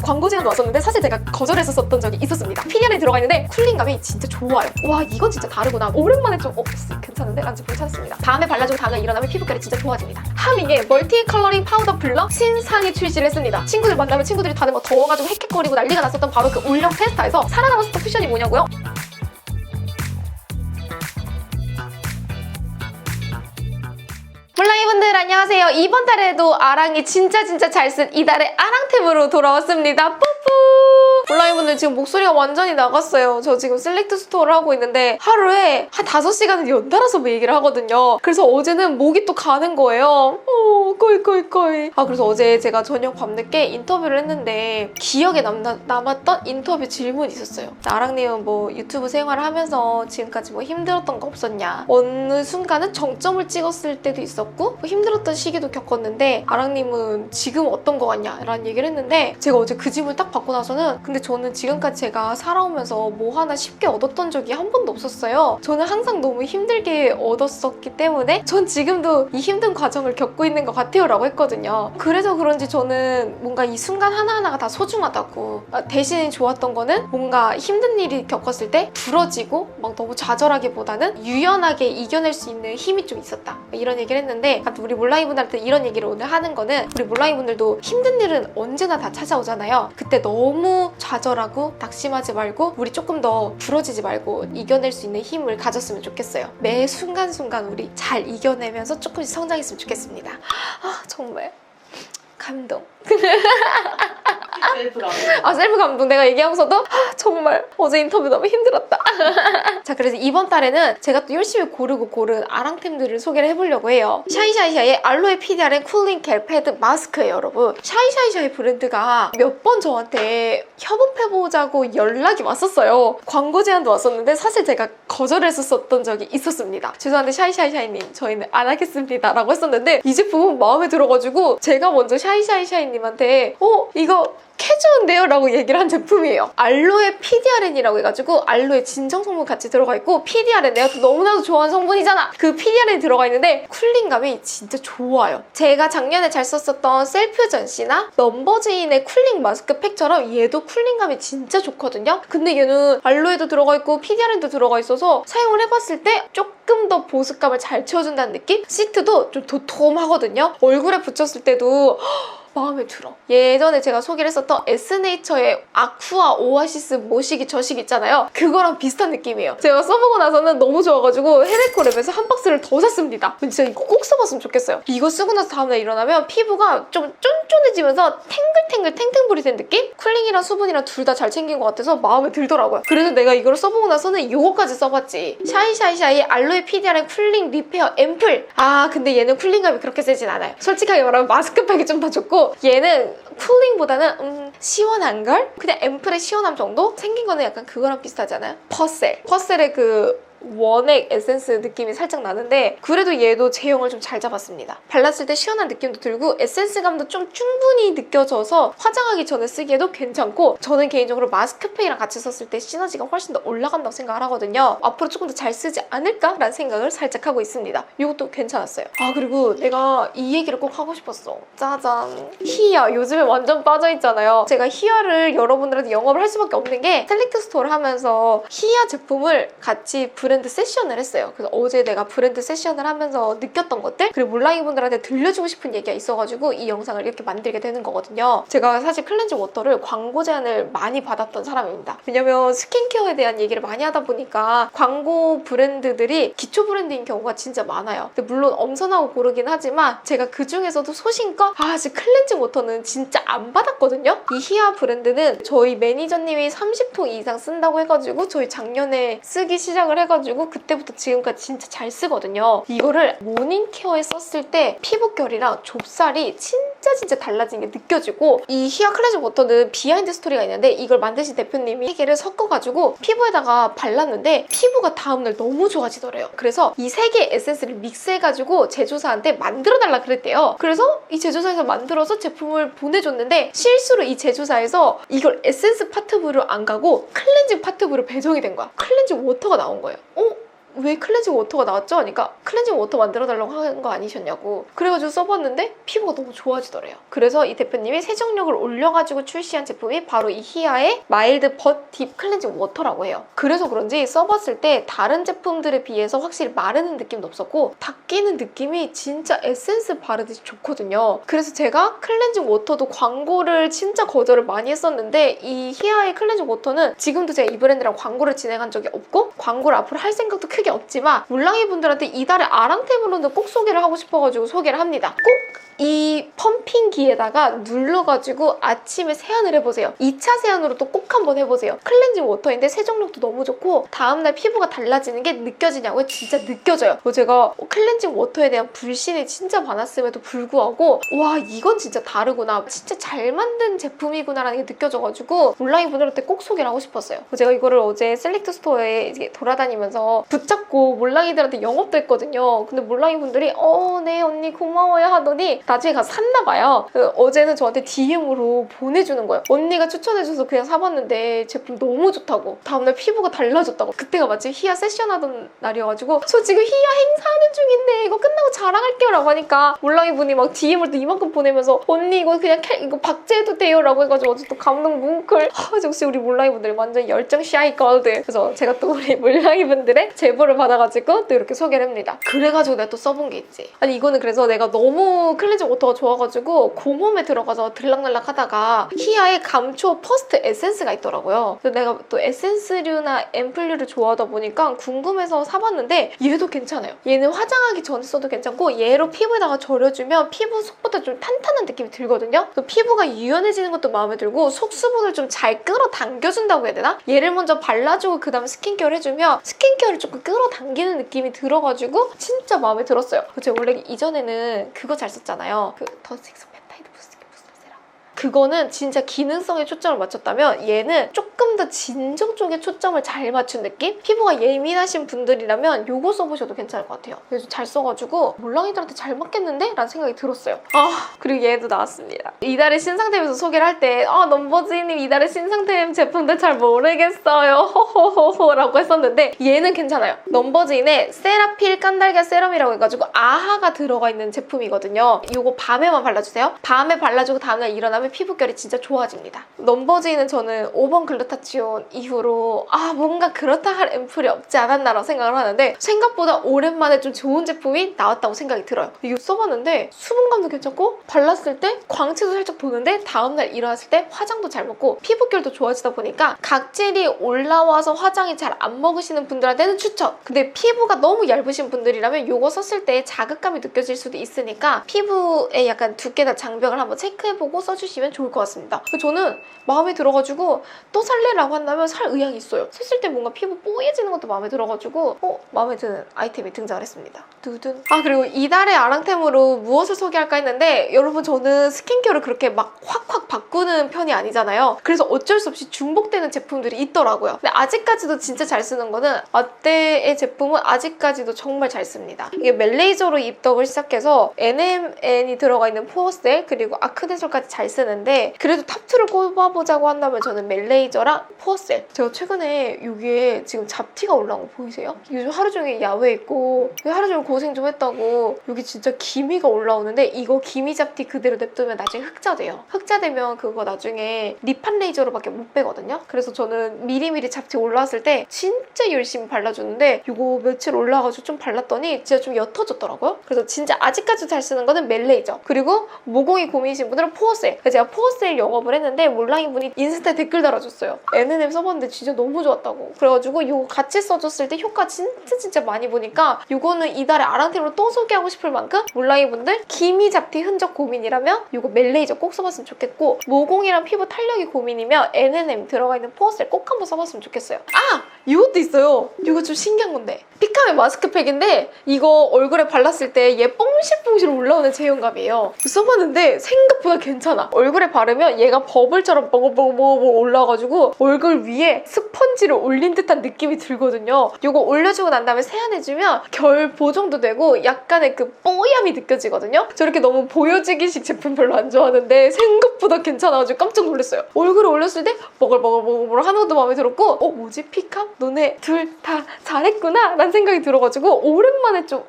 광고 제안도 왔었는데 사실 제가 거절했었던 적이 있었습니다. PDR에 들어가 있는데 쿨링감이 진짜 좋아요. 와 이건 진짜 다르구나. 오랜만에 좀 괜찮은데? 라는 제품을 찾았습니다. 다음에 발라주고 다음날 일어나면 피부결이 진짜 좋아집니다. 하밍의 멀티 컬러링 파우더 블러 신상이 출시를 했습니다. 친구들 만나면 친구들이 다들 뭐 더워가지고 헥헥거리고 난리가 났었던 바로 그 올영 페스타에서 살아남았었던 쿠션이 뭐냐고요? 몰라이분들 안녕하세요. 이번 달에도 아랑이 진짜 잘 쓴 이달의 아랑템으로 돌아왔습니다. 뿌뿌! 몰라이분들 지금 목소리가 완전히 나갔어요. 저 지금 셀렉트 스토어를 하고 있는데 하루에 한 5시간은 연달아서 뭐 얘기를 하거든요. 그래서 어제는 목이 또 가는 거예요. 거의. 그래서 어제 제가 저녁 밤늦게 인터뷰를 했는데 기억에 남았던 인터뷰 질문이 있었어요. 아랑님은 뭐 유튜브 생활을 하면서 지금까지 뭐 힘들었던 거 없었냐? 어느 순간은 정점을 찍었을 때도 있었고 뭐 힘들었던 시기도 겪었는데 아랑님은 지금 어떤 거 같냐? 라는 얘기를 했는데 제가 어제 그 질문을 딱 받고 나서는 근데 저는 지금까지 제가 살아오면서 뭐 하나 쉽게 얻었던 적이 한 번도 없었어요. 저는 항상 너무 힘들게 얻었었기 때문에 전 지금도 이 힘든 과정을 겪고 있는 것 같아요 라고 했거든요. 그래서 그런지 저는 뭔가 이 순간 하나하나가 다 소중하다고 대신 좋았던 거는 뭔가 힘든 일이 겪었을 때 부러지고 막 너무 좌절하기보다는 유연하게 이겨낼 수 있는 힘이 좀 있었다 이런 얘기를 했는데 우리 몰라이분들한테 이런 얘기를 오늘 하는 거는 우리 몰라이분들도 힘든 일은 언제나 다 찾아오잖아요. 그때 너무 좌절하고 낙심하지 말고 우리 조금 더 부러지지 말고 이겨낼 수 있는 힘을 가졌으면 좋겠어요. 매 순간순간 우리 잘 이겨내면서 조금씩 성장했으면 좋겠습니다. 정말 감동. 셀프 감동. 셀프 감동. 내가 얘기하면서도 정말 어제 인터뷰 너무 힘들었다. 자, 그래서 이번 달에는 제가 또 열심히 고른 아랑템들을 소개를 해보려고 해요. 샤이샤이샤의 알로에 PDRN 쿨링 겔 패드 마스크예요, 여러분. 샤이샤이샤의 브랜드가 몇 번 저한테 협업해보자고 연락이 왔었어요. 광고 제안도 왔었는데 사실 제가 거절했었던 적이 있었습니다. 죄송한데 샤이샤이샤이님 저희는 안 하겠습니다 라고 했었는데 이 제품은 마음에 들어가지고 제가 먼저 샤이샤이샤이님한테 이거 캐주인데요? 라고 얘기를 한 제품이에요. 알로에 PDRN이라고 해가지고 알로에 진정 성분 같이 들어가 있고 PDRN 내가 또 너무나도 좋아하는 성분이잖아. 그 PDRN이 들어가 있는데 쿨링감이 진짜 좋아요. 제가 작년에 잘 썼었던 셀퓨전시나 넘버즈인의 쿨링 마스크팩처럼 얘도 쿨링감이 진짜 좋거든요. 근데 얘는 알로에도 들어가 있고 PDRN도 들어가 있어서 사용을 해봤을 때 조금 더 보습감을 잘 채워준다는 느낌? 시트도 좀 도톰하거든요. 얼굴에 붙였을 때도 마음에 들어. 예전에 제가 소개를 했었던 에스네이처의 아쿠아 오아시스 모시기 저식 있잖아요. 그거랑 비슷한 느낌이에요. 제가 써보고 나서는 너무 좋아가지고 헤메코랩에서 한 박스를 더 샀습니다. 진짜 이거 꼭 써봤으면 좋겠어요. 이거 쓰고 나서 다음날 일어나면 피부가 좀 쫀쫀해지면서 탱글탱글 탱탱볼이 된 느낌? 쿨링이랑 수분이랑 둘 다 잘 챙긴 것 같아서 마음에 들더라고요. 그래서 내가 이걸 써보고 나서는 이거까지 써봤지. 샤이샤이샤이 알로에 PDRN 쿨링 리페어 앰플. 근데 얘는 쿨링감이 그렇게 세진 않아요. 솔직하게 말하면 마스크팩이 좀 더 좋고 얘는 쿨링보다는 시원한걸? 그냥 앰플의 시원함 정도? 생긴 거는 약간 그거랑 비슷하잖아요. 퍼셀의 그 원액 에센스 느낌이 살짝 나는데 그래도 얘도 제형을 좀 잘 잡았습니다. 발랐을 때 시원한 느낌도 들고 에센스감도 좀 충분히 느껴져서 화장하기 전에 쓰기에도 괜찮고 저는 개인적으로 마스크팩이랑 같이 썼을 때 시너지가 훨씬 더 올라간다고 생각을 하거든요. 앞으로 조금 더 잘 쓰지 않을까라는 생각을 살짝 하고 있습니다. 이것도 괜찮았어요. 그리고 내가 이 얘기를 꼭 하고 싶었어. 짜잔. 히야. 요즘에 완전 빠져있잖아요. 제가 히야를 여러분들한테 영업을 할 수밖에 없는 게 셀렉트 스토어를 하면서 히야 제품을 같이 브랜드 세션을 했어요. 그래서 어제 내가 브랜드 세션을 하면서 느꼈던 것들 그리고 몰라이분들한테 들려주고 싶은 얘기가 있어가지고 이 영상을 이렇게 만들게 되는 거거든요. 제가 사실 클렌징 워터를 광고 제안을 많이 받았던 사람입니다. 왜냐면 스킨케어에 대한 얘기를 많이 하다 보니까 광고 브랜드들이 기초 브랜드인 경우가 진짜 많아요. 근데 물론 엄선하고 고르긴 하지만 제가 그 중에서도 소신껏 지금 클렌징 워터는 진짜 안 받았거든요. 이 히야 브랜드는 저희 매니저님이 30통 이상 쓴다고 해가지고 저희 작년에 쓰기 시작을 해가지고 그때부터 지금까지 진짜 잘 쓰거든요. 이거를 모닝케어에 썼을 때 피부결이랑 좁쌀이 진짜 달라진 게 느껴지고 이 히야 클렌징 워터는 비하인드 스토리가 있는데 이걸 만드신 대표님이 3개를 섞어가지고 피부에다가 발랐는데 피부가 다음날 너무 좋아지더래요. 그래서 이 3개의 에센스를 믹스해가지고 제조사한테 만들어달라 그랬대요. 그래서 이 제조사에서 만들어서 제품을 보내줬는데 실수로 이 제조사에서 이걸 에센스 파트부로 안 가고 클렌징 파트부로 배정이 된 거야. 클렌징 워터가 나온 거예요. 왜 클렌징 워터가 나왔죠? 그러니까 클렌징 워터 만들어달라고 한 거 아니셨냐고. 그래가지고 써봤는데 피부가 너무 좋아지더래요. 그래서 이 대표님이 세정력을 올려가지고 출시한 제품이 바로 이 히아의 마일드 버 딥 클렌징 워터라고 해요. 그래서 그런지 써봤을 때 다른 제품들에 비해서 확실히 마르는 느낌도 없었고 닦이는 느낌이 진짜 에센스 바르듯이 좋거든요. 그래서 제가 클렌징 워터도 광고를 진짜 거절을 많이 했었는데 이 히아의 클렌징 워터는 지금도 제가 이 브랜드랑 광고를 진행한 적이 없고 광고를 앞으로 할 생각도 크게 없지만 몰랑이 분들한테 이달의 아랑템으로는 꼭 소개를 하고 싶어가지고 소개를 합니다. 꼭 이 펌핑기에다가 눌러가지고 아침에 세안을 해보세요. 2차 세안으로 또 꼭 한번 해보세요. 클렌징 워터인데 세정력도 너무 좋고 다음날 피부가 달라지는 게 느껴지냐고요? 진짜 느껴져요. 제가 클렌징 워터에 대한 불신이 진짜 많았음에도 불구하고 와 이건 진짜 다르구나. 진짜 잘 만든 제품이구나라는 게 느껴져가지고 몰랑이 분들한테 꼭 소개를 하고 싶었어요. 제가 이거를 어제 셀렉트 스토어에 이제 돌아다니면서 붙잡고 몰랑이들한테 영업도 했거든요. 근데 몰랑이 분들이 네 언니 고마워요 하더니 나중에 가서 샀나봐요. 어제는 저한테 DM으로 보내주는 거예요. 언니가 추천해줘서 그냥 사봤는데 제품 너무 좋다고. 다음날 피부가 달라졌다고. 그때가 마침 히아 세션 하던 날이어가지고 저 지금 히아 행사하는 중인데 이거 끝나고 자랑할게요 라고 하니까 몰랑이 분이 막 DM을 또 이만큼 보내면서 언니 이거 그냥 이거 박제해도 돼요 라고 해가지고 어제 또 감동 뭉클. 역시 우리 몰랑이 분들이 완전 열정 샤이 걸드. 그래서 제가 또 우리 몰랑이 분들의 제보를 받아가지고 또 이렇게 소개를 합니다. 그래가지고 내가 또 써본 게 있지. 아니 이거는 그래서 내가 너무 클렌징 워터가 좋아가지고 공홈에 들어가서 들락날락 하다가 히아의 감초 퍼스트 에센스가 있더라고요. 그래서 내가 또 에센스류나 앰플류를 좋아하다 보니까 궁금해서 사봤는데 얘도 괜찮아요. 얘는 화장하기 전에 써도 괜찮고 얘로 피부에다가 절여주면 피부 속보다 좀 탄탄한 느낌이 들거든요. 그래서 피부가 유연해지는 것도 마음에 들고 속 수분을 좀 잘 끌어당겨준다고 해야 되나? 얘를 먼저 발라주고 그 다음에 스킨케어를 해주면 스킨케어를 조금 끌어당기는 느낌이 들어가지고 진짜 마음에 들었어요. 제가 원래 이전에는 그거 잘 썼잖아요. 그 더식스 펩타이드 부스터 세럼. 그거는 진짜 기능성에 초점을 맞췄다면 얘는 조금 더 진정 쪽에 초점을 잘 맞춘 느낌? 피부가 예민하신 분들이라면 이거 써보셔도 괜찮을 것 같아요. 그래서 잘 써가지고 몰랑이들한테 잘 맞겠는데? 라는 생각이 들었어요. 그리고 얘도 나왔습니다. 이달의 신상템에서 소개를 할 때 넘버즈님 이달의 신상템 제품들 잘 모르겠어요 호호호호 라고 했었는데 얘는 괜찮아요. 넘버즈인의 세라필 깐달걀 세럼이라고 해가지고 아하가 들어가 있는 제품이거든요. 이거 밤에만 발라주세요. 밤에 발라주고 다음날 일어나면 피부결이 진짜 좋아집니다. 넘버즈인은 저는 5번 글루타치온 이후로 뭔가 그렇다 할 앰플이 없지 않았나라고 생각을 하는데 생각보다 오랜만에 좀 좋은 제품이 나왔다고 생각이 들어요. 이거 써봤는데 수분감도 괜찮고 발랐을 때 광채도 살짝 도는데 다음날 일어났을 때 화장도 잘 먹고 피부결도 좋아지다 보니까 각질이 올라와서 화장이 잘 안 먹으시는 분들한테는 추천! 근데 피부가 너무 얇으신 분들이라면 이거 썼을 때 자극감이 느껴질 수도 있으니까 피부에 약간 두께나 장벽을 한번 체크해보고 써주시면 좋을 것 같습니다. 저는 마음에 들어가지고 또 살래라고 한다면 살 의향이 있어요. 썼을 때 뭔가 피부 뽀얘지는 것도 마음에 들어가지고 마음에 드는 아이템이 등장을 했습니다. 두둔. 그리고 이달의 아랑템으로 무엇을 소개할까 했는데 여러분 저는 스킨케어를 그렇게 막 확확 바꾸는 편이 아니잖아요. 그래서 어쩔 수 없이 중복되는 제품들이 있더라고요. 근데 아직까지도 진짜 잘 쓰는 거는 아떼의 제품은 아직까지도 정말 잘 씁니다. 이게 멜레이저로 입덕을 시작해서 NMN이 들어가 있는 포어셀 그리고 아크네솔까지 잘 쓰는데 그래도 탑2를 꼽아보자고 한다면 저는 멜레이저랑 포어셀. 제가 최근에 여기에 지금 잡티가 올라온 거 보이세요? 요즘 하루 종일 야외에 있고 하루 종일 고생 좀 했다고 여기 진짜 기미가 올라오는데 이거 기미 잡티 그대로 냅두면 나중에 흑자 돼요. 흑자 되면 그거 나중에 립한 레이저로밖에 못 빼거든요. 그래서 저는 미리미리 잡티 올라왔을 때 진짜 열심히 발라주는데 이거 며칠 올라와가지고 좀 발랐더니 진짜 좀 옅어졌더라고요. 그래서 진짜 아직까지 잘 쓰는 거는 멜레이저 그리고 모공이 고민이신 분들은 포어셀. 그래서 제가 포어셀 영업을 했는데 몰랑이 분이 인스타에 댓글 달아줬어요. N&M 써봤는데 진짜 너무 좋았다고. 그래가지고 이거 같이 써줬을 때 효과 진짜 많이 보니까 이거는 이달의 아랑템으로 또 소개하고 싶을 만큼 몰랑이 분들 기미 잡티 흔적 고민이라면 이거 멜레이저 꼭 써봤으면 좋겠고 모공이랑 피부 탄력이 고민이면 N&M 들어가 있는 포어셀 꼭 한번 써봤으면 좋겠어요. 이것도 있어요. 이거 좀 신기한 건데 피카메 마스크팩인데 이거 얼굴에 발랐을 때 얘 뽕실뽕실 올라오는 제형감이에요. 써봤는데 생각보다 괜찮아. 얼굴에 바르면 얘가 버블처럼 뻐글뻐글 올라와가지고 얼굴 위에 스펀지를 올린 듯한 느낌이 들거든요. 이거 올려주고 난 다음에 세안해주면 결 보정도 되고 약간의 그 뽀얌이 느껴지거든요. 저렇게 너무 보여지기식 제품 별로 안 좋아하는데 생각보다 괜찮아가지고 깜짝 놀랐어요. 얼굴에 올렸을 때 버글버글 하는 것도 마음에 들었고 뭐지? 피카? 너네 둘 다 잘했구나 라는 생각이 들어가지고 오랜만에 좀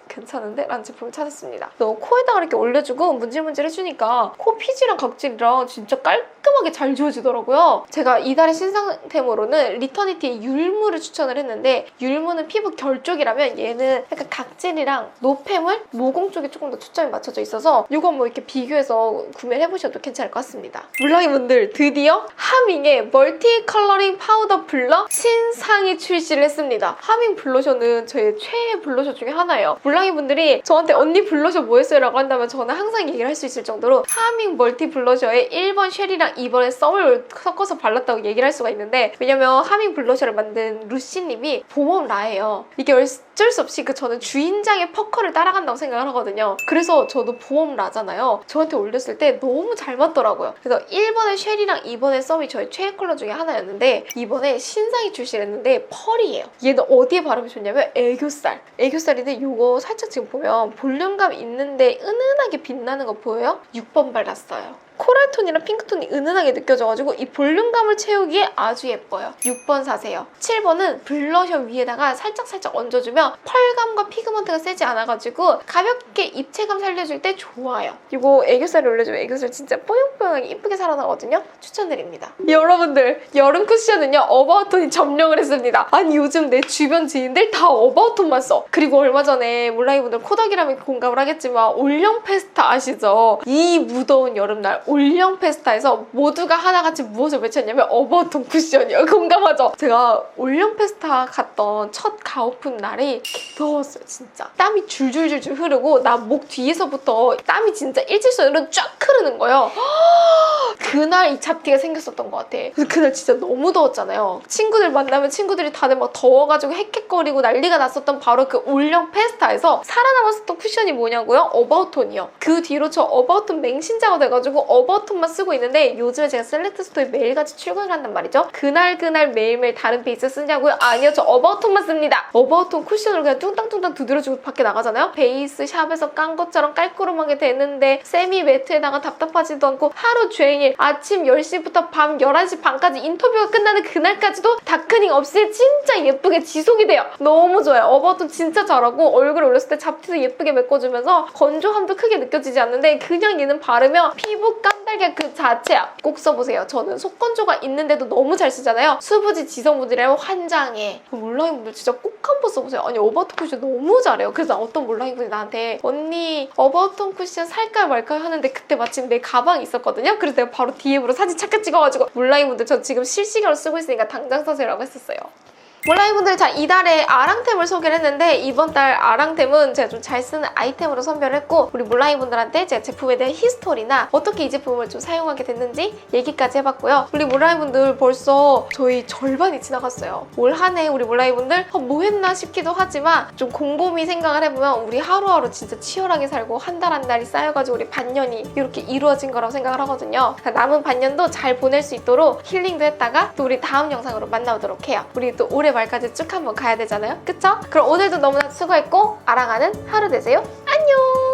괜찮은데? 라는 제품을 찾았습니다. 너 코에다가 이렇게 올려주고 문질문질 해주니까 코 피지랑 각질이랑 진짜 깔끔하게 잘 지워지더라고요. 제가 이달의 신상템으로는 리터니티의 율무를 추천을 했는데 율무는 피부 결 쪽이라면 얘는 약간 각질이랑 노폐물, 모공 쪽에 조금 더 초점이 맞춰져 있어서 이거 한번 이렇게 비교해서 구매를 해보셔도 괜찮을 것 같습니다. 물랑이분들 드디어 하밍의 멀티 컬러링 파우더 블러 신상이 출시를 했습니다. 하밍 블러셔는 저의 최애 블러셔 중에 하나예요. 물랑이분들이 저한테 언니 블러셔 뭐 했어요? 라고 한다면 저는 항상 얘기를 할 수 있을 정도로 하밍 멀티 블러셔에 1번 쉐리랑 2번에 썸을 섞어서 발랐다고 얘기를 할 수가 있는데 왜냐면 하밍 블러셔를 만든 루시님이 보험라예요. 이게 어쩔 수 없이 저는 주인장의 퍼커를 따라간다고 생각을 하거든요. 그래서 저도 보험라잖아요. 저한테 올렸을 때 너무 잘 맞더라고요. 그래서 1번의 쉐리랑 2번의 썸이 저의 최애 컬러 중에 하나였는데 이번에 신상이 출시를 했는데 펄이에요. 얘는 어디에 바르면 좋냐면 애교살. 애교살인데 이거 살짝 지금 보면 볼륨감 있는데 은은하게 빛나는 거 보여요? 6번 발랐어요. 코랄톤이랑 핑크톤이 은은하게 느껴져가지고 이 볼륨감을 채우기에 아주 예뻐요. 6번 사세요. 7번은 블러셔 위에다가 살짝 얹어주면 펄감과 피그먼트가 세지 않아가지고 가볍게 입체감 살려줄 때 좋아요. 이거 애교살에 올려주면 애교살 진짜 뽀용뽀용하게 이쁘게 살아나거든요. 추천드립니다. 여러분들 여름 쿠션은요 어바웃톤이 점령을 했습니다. 아니 요즘 내 주변 지인들 다 어바웃톤만 써. 그리고 얼마 전에 물랑이분들 코덕이라면 공감을 하겠지만 올영 페스타 아시죠? 이 무더운 여름날 올영 페스타에서 모두가 하나같이 무엇을 외쳤냐면 어바웃톤 쿠션이요. 공감하죠? 제가 올영 페스타 갔던 첫 가오픈 날이 더웠어요. 진짜 땀이 줄줄줄줄 흐르고 나 목 뒤에서부터 땀이 진짜 일직선으로 쫙 흐르는 거예요. 그날 이 잡티가 생겼었던 것 같아. 그래서 그날 진짜 너무 더웠잖아요. 친구들 만나면 친구들이 다들 막 더워가지고 헥헥거리고 난리가 났었던 바로 그 올영 페스타에서 살아남았었던 쿠션이 뭐냐고요? 어바웃톤이요. 그 뒤로 저 어바웃톤 맹신자가 돼가지고 어바웃톤만 쓰고 있는데 요즘에 제가 셀렉트 스토어에 매일같이 출근을 한단 말이죠. 그날 매일매일 다른 베이스 쓰냐고요? 아니요, 저 어바웃톤만 씁니다. 어바웃톤 쿠션을 그냥 뚱땅뚱땅 두드려주고 밖에 나가잖아요. 베이스 샵에서 깐 것처럼 깔끔하게 되는데 세미 매트에다가 답답하지도 않고 하루 종일 아침 10시부터 밤 11시 반까지 인터뷰가 끝나는 그날까지도 다크닝 없이 진짜 예쁘게 지속이 돼요. 너무 좋아요. 어바웃톤 진짜 잘하고 얼굴에 올렸을 때 잡티도 예쁘게 메꿔주면서 건조함도 크게 느껴지지 않는데 그냥 얘는 바르면 피부 깐달걀 그 자체야. 꼭 써보세요. 저는 속건조가 있는데도 너무 잘 쓰잖아요. 수부지 지성분들이라면 환장해. 몰랑이분들 진짜 꼭 한번 써보세요. 아니 어바웃톤 쿠션 너무 잘해요. 그래서 어떤 몰랑이분이 나한테 언니 어바웃톤 쿠션 살까요 말까요 하는데 그때 마침 내 가방이 있었거든요. 그래서 내가 바로 DM으로 사진 착각 찍어가지고 몰랑이분들 저 지금 실시간으로 쓰고 있으니까 당장 사세요라고 했었어요. 몰랑이분들, 자, 이달에 아랑템을 소개를 했는데 이번 달 아랑템은 제가 좀 잘 쓰는 아이템으로 선별을 했고 우리 몰랑이분들한테 제가 제품에 대한 히스토리나 어떻게 이 제품을 좀 사용하게 됐는지 얘기까지 해봤고요. 우리 몰랑이분들 벌써 저희 절반이 지나갔어요. 올 한 해 우리 몰랑이분들 뭐 했나 싶기도 하지만 좀 곰곰이 생각을 해보면 우리 하루하루 진짜 치열하게 살고 한 달 한 달이 쌓여가지고 우리 반년이 이렇게 이루어진 거라고 생각을 하거든요. 남은 반년도 잘 보낼 수 있도록 힐링도 했다가 또 우리 다음 영상으로 만나보도록 해요. 우리 또 올해 말까지 쭉 한번 가야 되잖아요. 그쵸? 그럼 오늘도 너무나 수고했고 아랑하는 하루 되세요. 안녕!